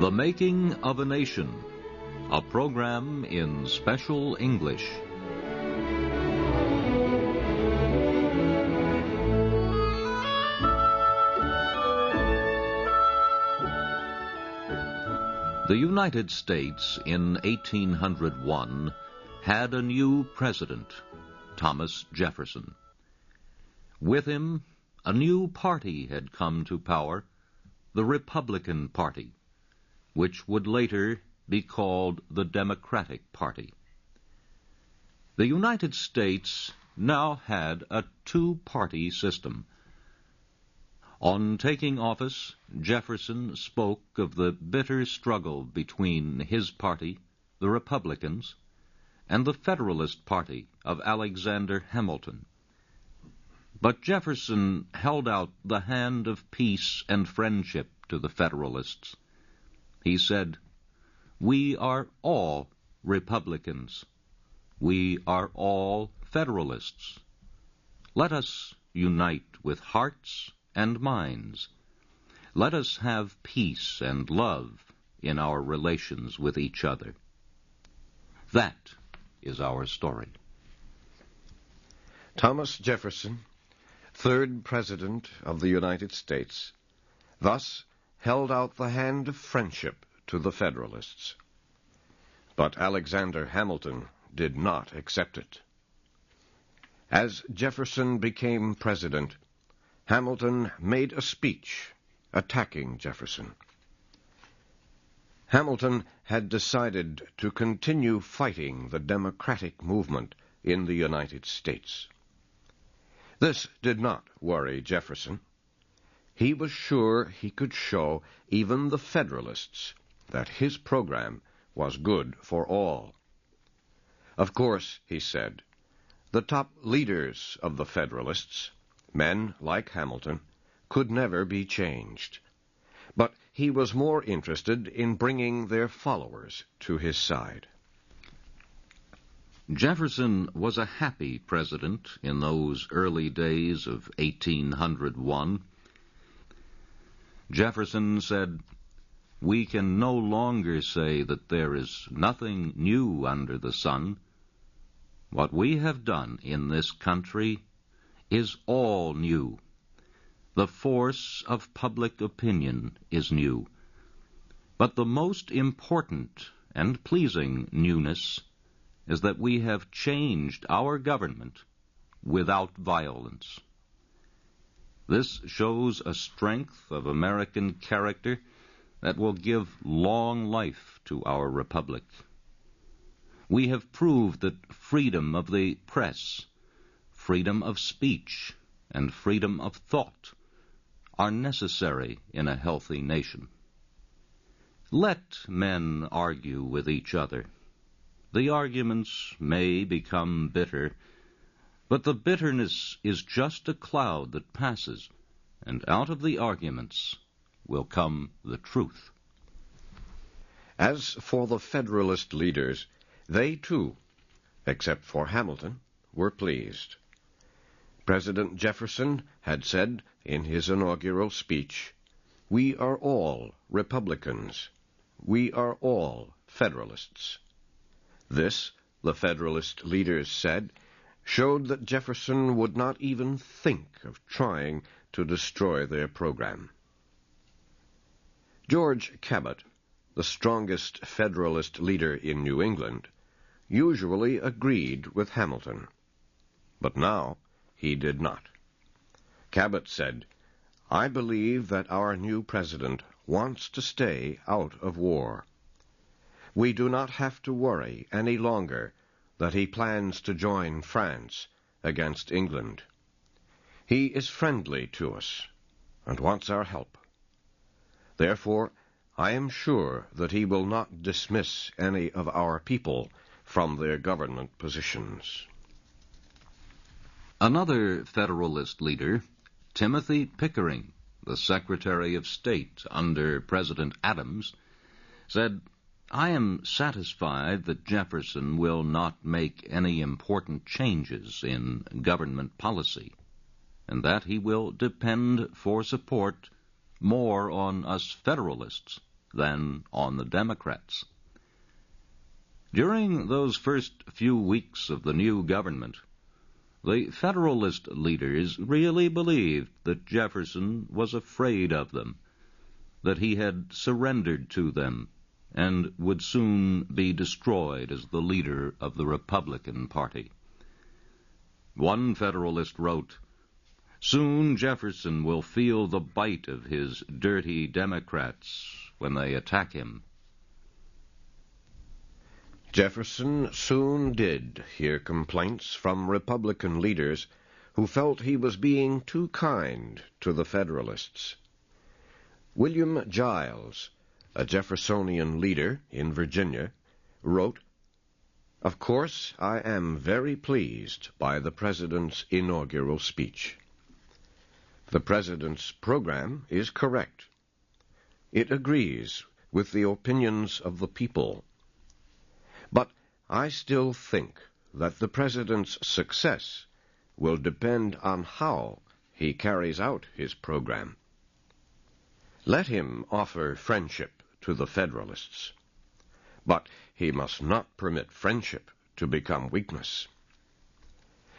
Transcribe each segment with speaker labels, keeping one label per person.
Speaker 1: The Making of a Nation, a program in special English. The United States in 1801 had a new president, Thomas Jefferson. With him, a new party had come to power, the Republican Party, which would later be called the Democratic Party. The United States now had a two-party system. On taking office, Jefferson spoke of the bitter struggle between his party, the Republicans, and the Federalist Party of Alexander Hamilton. But Jefferson held out the hand of peace and friendship to the Federalists. He said, "We are all Republicans. We are all Federalists. Let us unite with hearts and minds. Let us have peace and love in our relations with each other." That is our story.
Speaker 2: Thomas Jefferson, third President of the United States, thus held out the hand of friendship to the Federalists. But Alexander Hamilton did not accept it. As Jefferson became president, Hamilton made a speech attacking Jefferson. Hamilton had decided to continue fighting the democratic movement in the United States. This did not worry Jefferson. He was sure he could show even the Federalists that his program was good for all. Of course, he said, the top leaders of the Federalists, men like Hamilton, could never be changed. But he was more interested in bringing their followers to his side.
Speaker 1: Jefferson was a happy president in those early days of 1801. Jefferson said, "We can no longer say that there is nothing new under the sun. What we have done in this country is all new. The force of public opinion is new. But the most important and pleasing newness is that we have changed our government without violence. This shows a strength of American character that will give long life to our republic. We have proved that freedom of the press, freedom of speech, and freedom of thought are necessary in a healthy nation. Let men argue with each other. The arguments may become bitter, but the bitterness is just a cloud that passes, and out of the arguments will come the truth."
Speaker 2: As for the Federalist leaders, they too, except for Hamilton, were pleased. President Jefferson had said in his inaugural speech, "We are all Republicans. We are all Federalists." This, the Federalist leaders said, showed that Jefferson would not even think of trying to destroy their program. George Cabot, the strongest Federalist leader in New England, usually agreed with Hamilton. But now he did not. Cabot said, "I believe that our new president wants to stay out of war. We do not have to worry any longer that he plans to join France against England. He is friendly to us and wants our help. Therefore, I am sure that he will not dismiss any of our people from their government positions."
Speaker 1: Another Federalist leader, Timothy Pickering, the Secretary of State under President Adams, said, "I am satisfied that Jefferson will not make any important changes in government policy, and that he will depend for support more on us Federalists than on the Democrats. During those first few weeks of the new government, the Federalist leaders really believed that Jefferson was afraid of them, that he had surrendered to them, and would soon be destroyed as the leader of the Republican Party. One Federalist wrote, "Soon Jefferson will feel the bite of his dirty Democrats when they attack him."
Speaker 2: Jefferson soon did hear complaints from Republican leaders who felt he was being too kind to the Federalists. William Giles, a Jeffersonian leader in Virginia, wrote, "Of course, I am very pleased by the President's inaugural speech. The President's program is correct. It agrees with the opinions of the people. But I still think that the President's success will depend on how he carries out his program. Let him offer friendship to the Federalists, but he must not permit friendship to become weakness.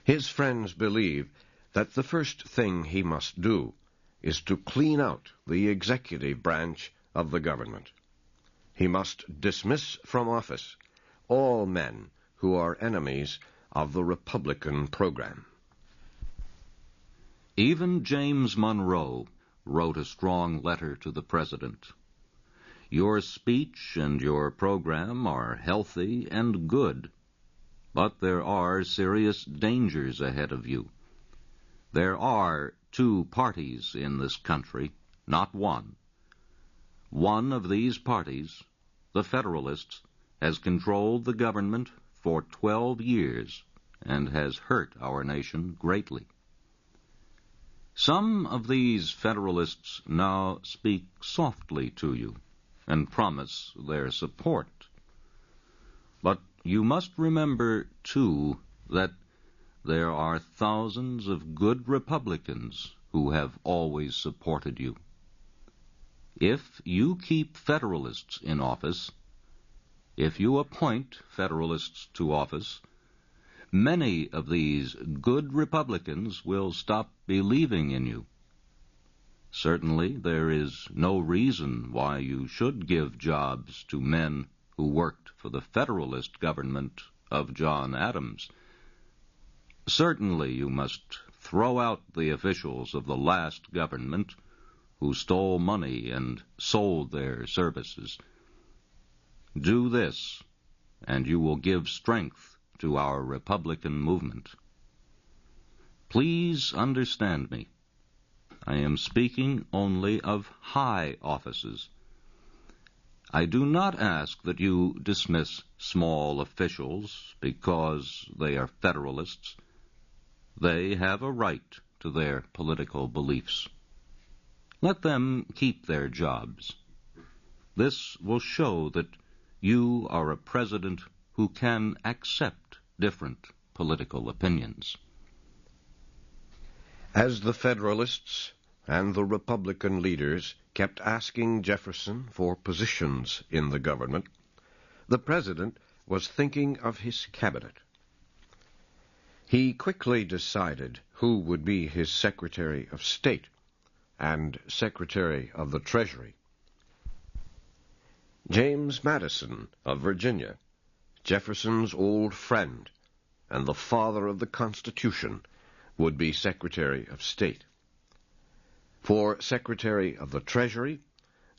Speaker 2: His friends believe that the first thing he must do is to clean out the executive branch of the government. He must dismiss from office all men who are enemies of the Republican program."
Speaker 1: Even James Monroe wrote a strong letter to the President. "Your speech and your program are healthy and good, but there are serious dangers ahead of you. There are two parties in this country, not one. One of these parties, the Federalists, has controlled the government for 12 years and has hurt our nation greatly. Some of these Federalists now speak softly to you and promise their support. But you must remember, too, that there are thousands of good Republicans who have always supported you. If you keep Federalists in office, if you appoint Federalists to office, many of these good Republicans will stop believing in you. Certainly, there is no reason why you should give jobs to men who worked for the Federalist government of John Adams. Certainly, you must throw out the officials of the last government who stole money and sold their services. Do this, and you will give strength to our Republican movement. Please understand me. I am speaking only of high offices. I do not ask that you dismiss small officials because they are Federalists. They have a right to their political beliefs. Let them keep their jobs. This will show that you are a president who can accept different political opinions."
Speaker 2: As the Federalists and the Republican leaders kept asking Jefferson for positions in the government, the President was thinking of his cabinet. He quickly decided who would be his Secretary of State and Secretary of the Treasury. James Madison of Virginia, Jefferson's old friend and the father of the Constitution, would be Secretary of State. For Secretary of the Treasury,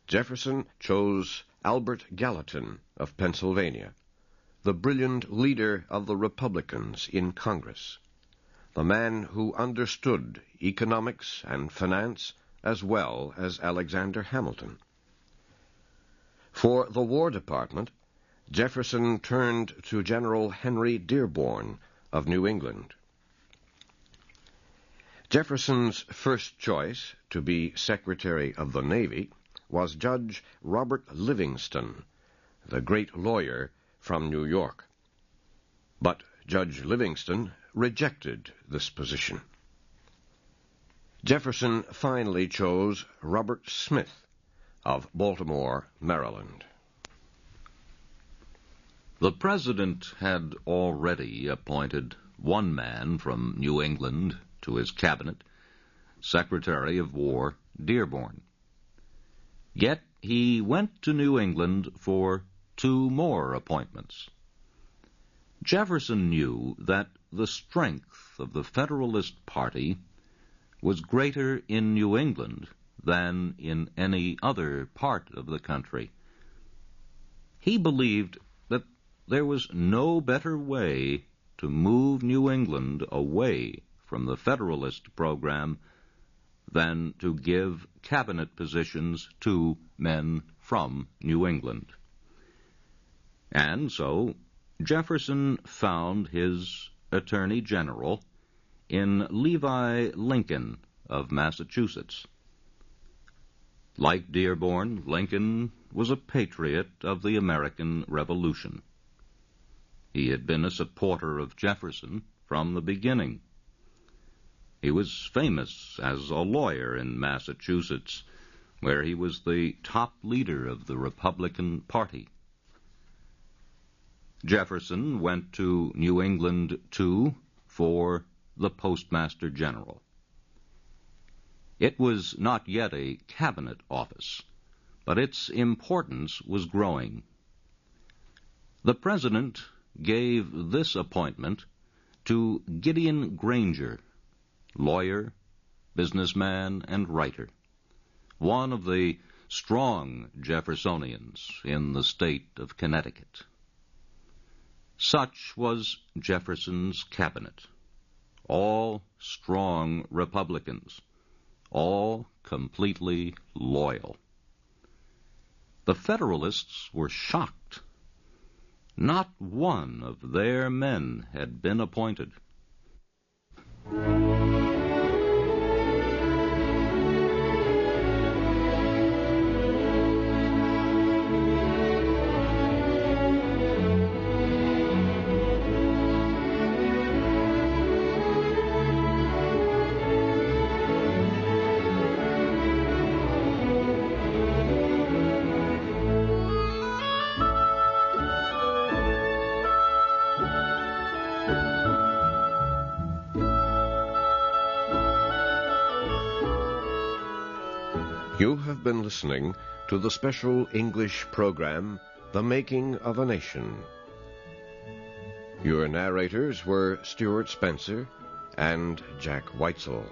Speaker 2: Jefferson chose Albert Gallatin of Pennsylvania, the brilliant leader of the Republicans in Congress, the man who understood economics and finance as well as Alexander Hamilton. For the War Department, Jefferson turned to General Henry Dearborn of New England. Jefferson's first choice to be Secretary of the Navy was Judge Robert Livingston, the great lawyer from New York. But Judge Livingston rejected this position. Jefferson finally chose Robert Smith, of Baltimore, Maryland.
Speaker 1: The President had already appointed one man from New England to his cabinet, Secretary of War Dearborn. Yet he went to New England for 2 more appointments. Jefferson knew that the strength of the Federalist Party was greater in New England than in any other part of the country. He believed that there was no better way to move New England away from the Federalist program than to give cabinet positions to men from New England. And so Jefferson found his Attorney General in Levi Lincoln of Massachusetts. Like Dearborn, Lincoln was a patriot of the American Revolution. He had been a supporter of Jefferson from the beginning. He was famous as a lawyer in Massachusetts, where he was the top leader of the Republican Party. Jefferson went to New England, too, for the Postmaster General. It was not yet a cabinet office, but its importance was growing. The President gave this appointment to Gideon Granger, lawyer, businessman, and writer, one of the strong Jeffersonians in the state of Connecticut. Such was Jefferson's cabinet, all strong Republicans, all completely loyal. The Federalists were shocked. Not one of their men had been appointed.
Speaker 2: You have been listening to the special English program, The Making of a Nation. Your narrators were Stuart Spencer and Jack Weitzel.